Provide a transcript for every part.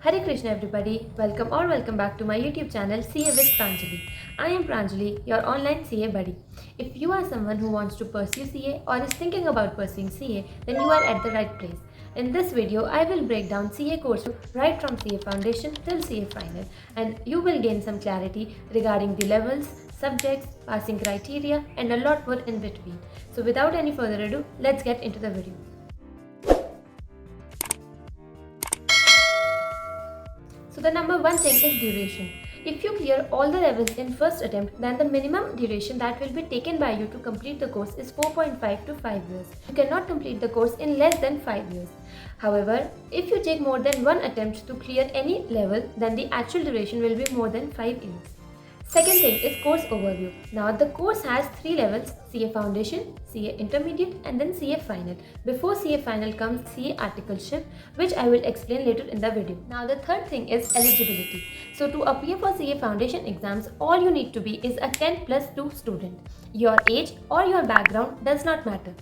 Hare Krishna everybody, welcome back to my YouTube channel CA with Pranjali. I am Pranjali, your online CA buddy. If you are someone who wants to pursue CA or is thinking about pursuing CA, then you are at the right place. In this video, I will break down CA course right from CA Foundation till CA Final, and you will gain some clarity regarding the levels, subjects, passing criteria and a lot more in between. So without any further ado, let's get into the video. So the number one thing is duration. If you clear all the levels in first attempt, then the minimum duration that will be taken by you to complete the course is 4.5 to 5 years. You cannot complete the course in less than 5 years. However, if you take more than one attempt to clear any level, then the actual duration will be more than 5 years. Second thing is course overview. Now the course has 3 levels: CA Foundation, CA Intermediate and then CA Final. Before CA Final comes CA Articleship, which I will explain later in the video. Now the third thing is eligibility. So to appear for CA Foundation exams, all you need to be is a 10+2 student. Your age or your background does not matter.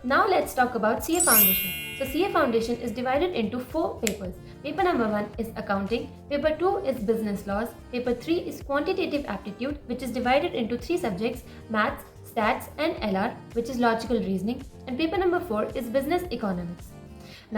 Now let's talk about CA Foundation. So CA Foundation is divided into 4 papers. Paper number 1 is accounting, paper 2 is business laws, paper 3 is quantitative aptitude, which is divided into 3 subjects: maths, stats and LR, which is logical reasoning, and paper number 4 is business economics.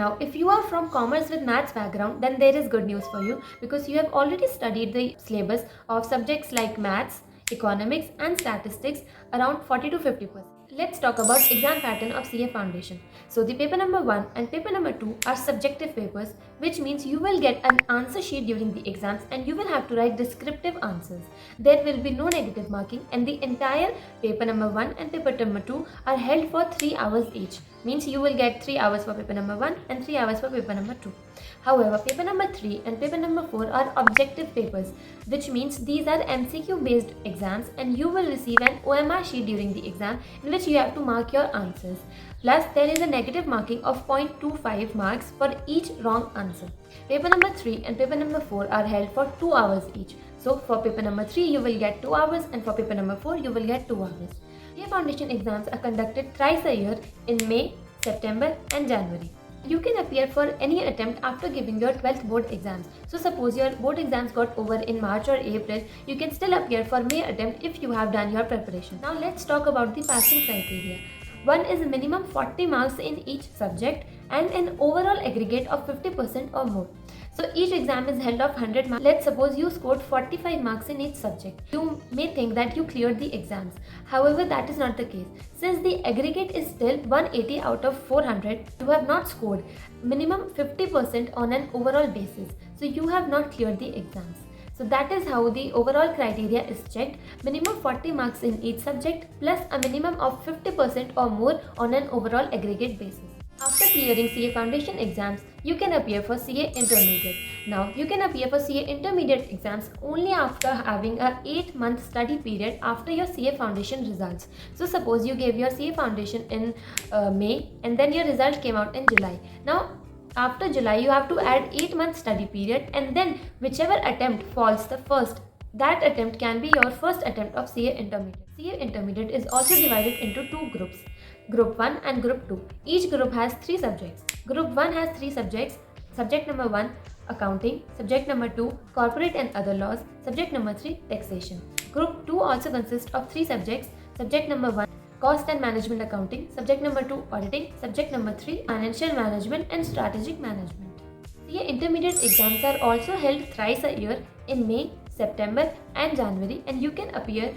Now, if you are from commerce with maths background, then there is good news for you because you have already studied the syllabus of subjects like maths, economics and statistics around 40 to 50%. Let's talk about exam pattern of CA Foundation. So the paper number 1 and paper number 2 are subjective papers, which means you will get an answer sheet during the exams and you will have to write descriptive answers. There will be no negative marking, and the entire paper number 1 and paper number 2 are held for 3 hours each. Means you will get 3 hours for paper number 1 and 3 hours for paper number 2. However, paper number 3 and paper number 4 are objective papers, which means these are MCQ based exams and you will receive an OMR sheet during the exam in which you have to mark your answers. Plus, there is a negative marking of 0.25 marks for each wrong answer. Paper number 3 and paper number 4 are held for 2 hours each. So, for paper number 3 you will get 2 hours and for paper number 4 you will get 2 hours. CA Foundation exams are conducted thrice a year in May, September and January. You can appear for any attempt after giving your 12th board exams. So suppose your board exams got over in March or April, you can still appear for May attempt if you have done your preparation. Now let's talk about the passing criteria. One is a minimum 40 marks in each subject and an overall aggregate of 50% or more. So each exam is held of 100 marks. Let's suppose you scored 45 marks in each subject. You may think that you cleared the exams. However, that is not the case. Since the aggregate is still 180 out of 400, you have not scored minimum 50% on an overall basis. So you have not cleared the exams. So that is how the overall criteria is checked. Minimum 40 marks in each subject plus a minimum of 50% or more on an overall aggregate basis. After clearing CA Foundation exams, you can appear for CA Intermediate. Now, you can appear for CA Intermediate exams only after having a 8-month study period after your CA Foundation results. So, suppose you gave your CA Foundation in May and then your result came out in July. Now, after July, you have to add 8-month study period, and then whichever attempt falls the first, that attempt can be your first attempt of CA Intermediate. CA Intermediate is also divided into 2 groups, Group 1 and Group 2. Each group has 3 subjects. Group 1 has 3 subjects. Subject number 1, accounting. Subject number 2, corporate and other laws. Subject number 3, taxation. Group 2 also consists of 3 subjects. Subject number 1, cost and management accounting. Subject number 2, auditing. Subject number 3, financial management and strategic management. CA Intermediate exams are also held thrice a year in May, September and January, and you can appear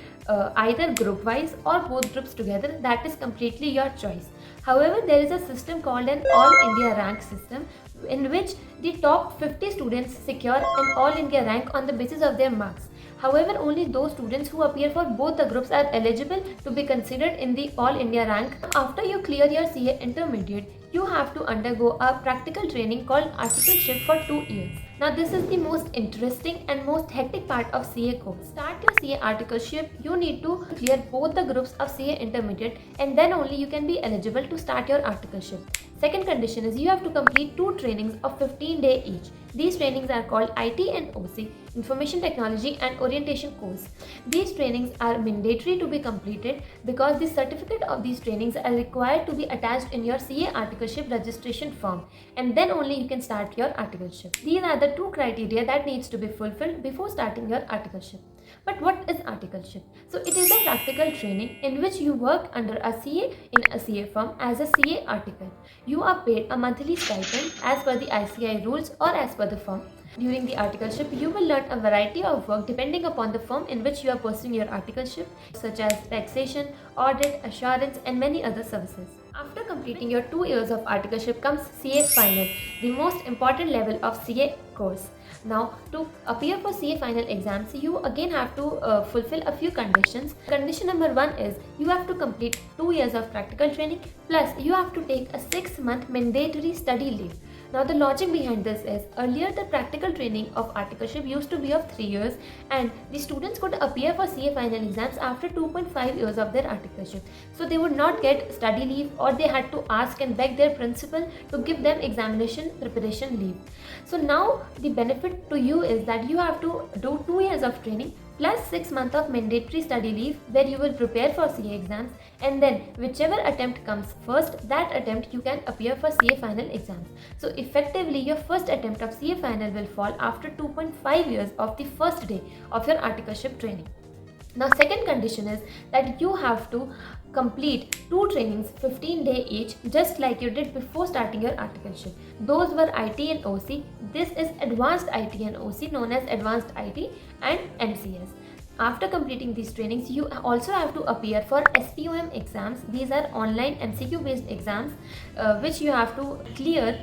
either group wise or both groups together. That is completely your choice. However, there is a system called an All India rank system in which the top 50 students secure an All India rank on the basis of their marks. However, only those students who appear for both the groups are eligible to be considered in the All India rank. After you clear your CA Intermediate, you have to undergo a practical training called Articleship for 2 years. Now this is the most interesting and most hectic part of CA course. Start your CA Articleship, you need to clear both the groups of CA Intermediate and then only you can be eligible to start your Articleship. Second condition is you have to complete 2 trainings of 15 days each. These trainings are called IT and OC, Information Technology and Orientation course. These trainings are mandatory to be completed because the certificate of these trainings are required to be attached in your CA Articleship registration form, and then only you can start your articleship. These are the two criteria that needs to be fulfilled before starting your articleship. But what is articleship? So it is a practical training in which you work under a CA in a CA firm as a CA article. You are paid a monthly stipend as per the ICAI rules or as per the firm. During the articleship, you will learn a variety of work depending upon the firm in which you are pursuing your articleship, such as taxation, audit, assurance, and many other services. After completing your 2 years of articleship comes CA Final, the most important level of CA course. Now, to appear for CA Final exams, you again have to fulfill a few conditions. Condition number 1 is you have to complete 2 years of practical training, plus you have to take a 6-month mandatory study leave. Now, the logic behind this is earlier the practical training of articleship used to be of 3 years, and the students could appear for CA Final exams after 2.5 years of their articleship. So they would not get study leave, or they had to ask and beg their principal to give them examination preparation leave. So now the benefit to you is that you have to do 2 years of training plus 6 months of mandatory study leave where you will prepare for CA exams, and then whichever attempt comes first, that attempt you can appear for CA Final exams. So effectively your first attempt of CA Final will fall after 2.5 years of the first day of your articleship training. Now, second condition is that you have to complete 2 trainings 15 days each, just like you did before starting your articleship. Those were IT and OC. This is advanced IT and OC, known as advanced IT and MCS. After completing these trainings, you also have to appear for SPOM exams. These are online MCQ based exams which you have to clear,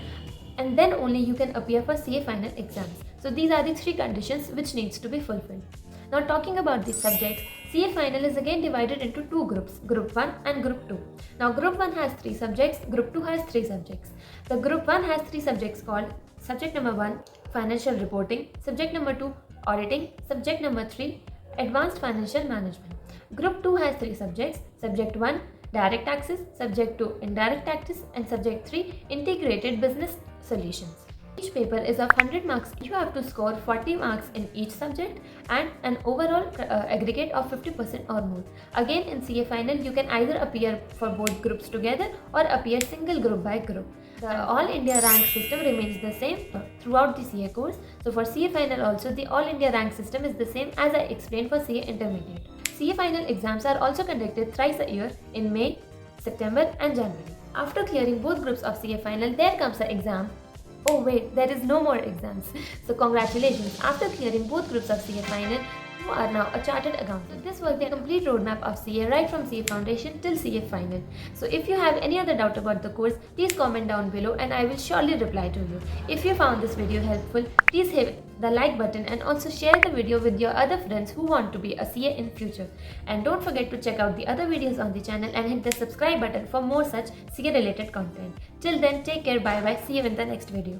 and then only you can appear for CA Final exams. So these are the 3 conditions which needs to be fulfilled. Now, talking about the subjects, CA Final is again divided into 2 groups, Group 1 and Group 2. Now, Group 1 has 3 subjects, Group 2 has 3 subjects. The Group 1 has 3 subjects called Subject number 1, Financial Reporting, Subject number 2, Auditing, Subject number 3, Advanced Financial Management. Group 2 has 3 subjects, Subject 1, Direct Taxes, Subject 2, Indirect Taxes, and Subject 3, Integrated Business Solutions. Each paper is of 100 marks. You have to score 40 marks in each subject and an overall aggregate of 50% or more. Again, in CA Final, you can either appear for both groups together or appear single group by group. The All India rank system remains the same throughout the CA course. So for CA Final also, the All India rank system is the same as I explained for CA Intermediate. CA Final exams are also conducted thrice a year in May, September and January. After clearing both groups of CA Final, there comes an exam. Oh wait, there is no more exams. So congratulations, after clearing both groups of CA Final, you are now a chartered accountant. This was the complete roadmap of CA right from CA Foundation till CA Final. So if you have any other doubt about the course, please comment down below and I will surely reply to you. If you found this video helpful, please hit the like button and also share the video with your other friends who want to be a CA in future. And don't forget to check out the other videos on the channel and hit the subscribe button for more such CA related content. Till then, take care, bye bye, see you in the next video.